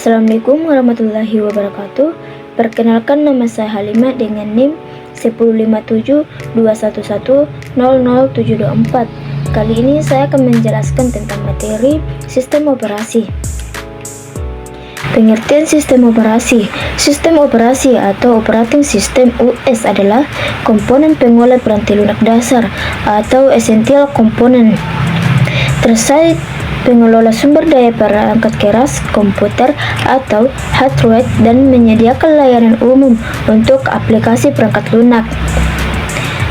Assalamualaikum warahmatullahi wabarakatuh. Perkenalkan, nama saya Halimah dengan NIM 15721100724. Kali ini saya akan menjelaskan tentang materi sistem operasi. Pengertian sistem operasi. Sistem operasi atau operating system (OS) adalah komponen pengolah peranti lunak dasar atau essential component terkait pengelola sumber daya perangkat keras, komputer atau hardware, dan menyediakan layanan umum untuk aplikasi perangkat lunak.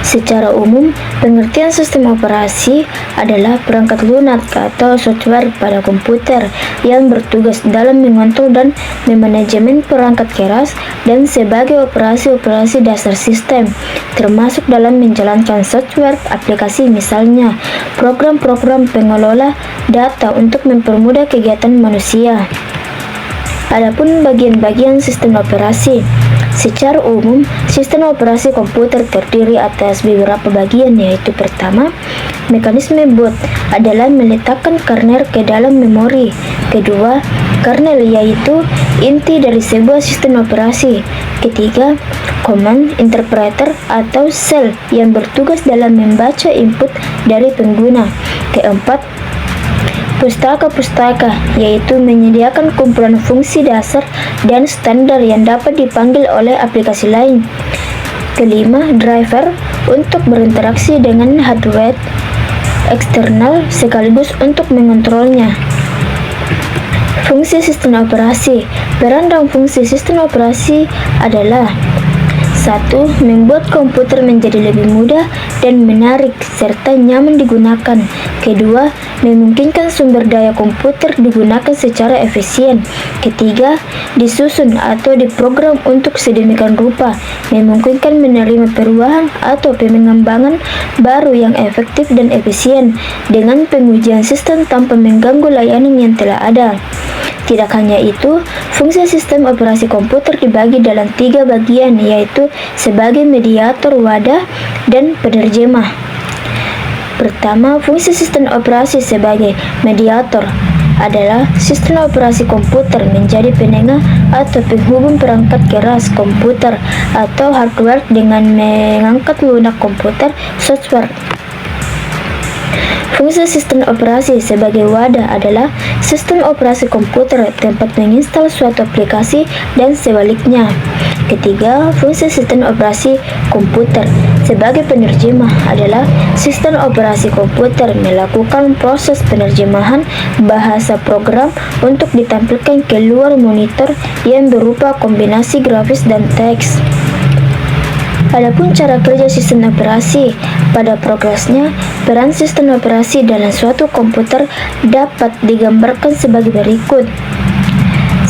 Secara umum, pengertian sistem operasi adalah perangkat lunak atau software pada komputer yang bertugas dalam mengontrol dan memanajemen perangkat keras dan sebagai operasi-operasi dasar sistem, termasuk dalam menjalankan software aplikasi, misalnya program-program pengelola data untuk mempermudah kegiatan manusia. Adapun bagian-bagian sistem operasi. Secara umum, sistem operasi komputer terdiri atas beberapa bagian, yaitu pertama, mekanisme boot adalah meletakkan kernel ke dalam memori. Kedua, kernel yaitu inti dari sebuah sistem operasi. Ketiga, command interpreter atau shell yang bertugas dalam membaca input dari pengguna. Keempat, pustaka-pustaka, yaitu menyediakan kumpulan fungsi dasar dan standar yang dapat dipanggil oleh aplikasi lain. Kelima, driver untuk berinteraksi dengan hardware eksternal sekaligus untuk mengontrolnya. Fungsi sistem operasi. Peran dan fungsi sistem operasi adalah: 1. Membuat komputer menjadi lebih mudah dan menarik serta nyaman digunakan. Kedua, memungkinkan sumber daya komputer digunakan secara efisien. Ketiga, disusun atau diprogram untuk sedemikian rupa, memungkinkan menerima perubahan atau pengembangan baru yang efektif dan efisien dengan pengujian sistem tanpa mengganggu layanan yang telah ada. Tidak hanya itu, fungsi sistem operasi komputer dibagi dalam 3 bagian, yaitu sebagai mediator, wadah, dan penerjemah. Pertama, fungsi sistem operasi sebagai mediator adalah sistem operasi komputer menjadi penengah atau penghubung perangkat keras komputer atau hardware dengan mengangkat lunak komputer software. Fungsi sistem operasi sebagai wadah adalah sistem operasi komputer tempat menginstal suatu aplikasi dan sebaliknya. Ketiga, fungsi sistem operasi komputer sebagai penerjemah adalah sistem operasi komputer melakukan proses penerjemahan bahasa program untuk ditampilkan keluar monitor yang berupa kombinasi grafis dan teks. Adapun cara kerja sistem operasi, pada progresnya, peran sistem operasi dalam suatu komputer dapat digambarkan sebagai berikut.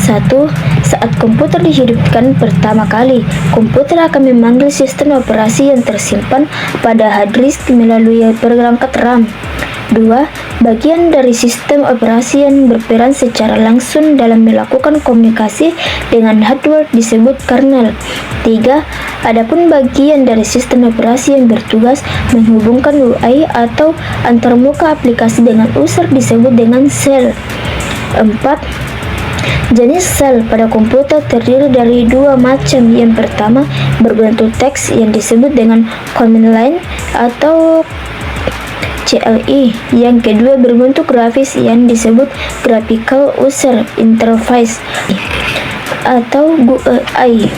1. Saat komputer dihidupkan pertama kali, komputer akan memanggil sistem operasi yang tersimpan pada hard disk melalui perangkat RAM. 2. Bagian dari sistem operasi yang berperan secara langsung dalam melakukan komunikasi dengan hardware disebut kernel. 3. Adapun bagian dari sistem operasi yang bertugas menghubungkan UI atau antarmuka aplikasi dengan user disebut dengan shell. 4. Jenis shell pada komputer terdiri dari 2 macam. Yang pertama, berbentuk teks yang disebut dengan command line atau CLI. Yang kedua, berbentuk grafis yang disebut graphical user interface atau GUI.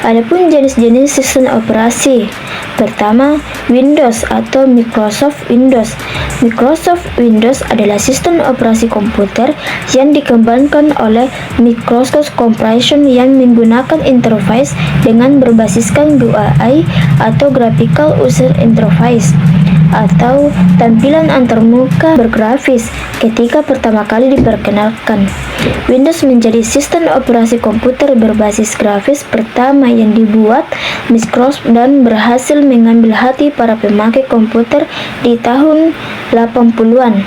Adapun jenis-jenis sistem operasi. Pertama, Windows atau Microsoft Windows. Microsoft Windows adalah sistem operasi komputer yang dikembangkan oleh Microsoft Corporation yang menggunakan interface dengan berbasiskan GUI atau Graphical User Interface atau tampilan antarmuka bergrafis ketika pertama kali diperkenalkan. Windows menjadi sistem operasi komputer berbasis grafis pertama yang dibuat Microsoft dan berhasil mengambil hati para pemakai komputer di tahun 80-an.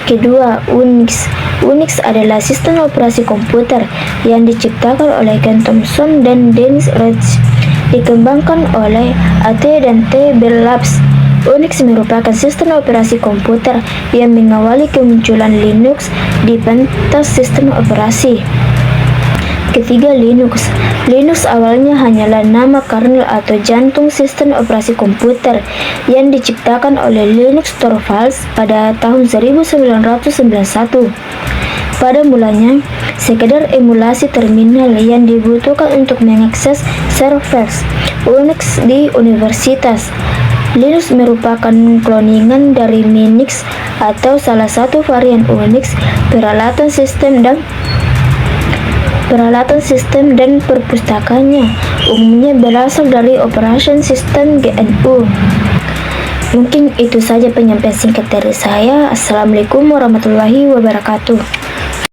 Kedua, Unix. Unix adalah sistem operasi komputer yang diciptakan oleh Ken Thompson dan Dennis Ritchie, dikembangkan oleh AT&T Bell Labs Unix merupakan sistem operasi komputer yang mengawali kemunculan Linux di pentas sistem operasi. Ketiga, Linux. Linux awalnya hanyalah nama kernel atau jantung sistem operasi komputer yang diciptakan oleh Linus Torvalds pada tahun 1991. Pada mulanya, sekedar emulasi terminal yang dibutuhkan untuk mengakses server Unix di universitas. Linux merupakan kloningan dari Minix atau salah satu varian Unix, peralatan sistem dan perpustakanya umumnya berasal dari Operation System GNU. Mungkin itu saja penyampaian singkat dari saya. Assalamualaikum warahmatullahi wabarakatuh.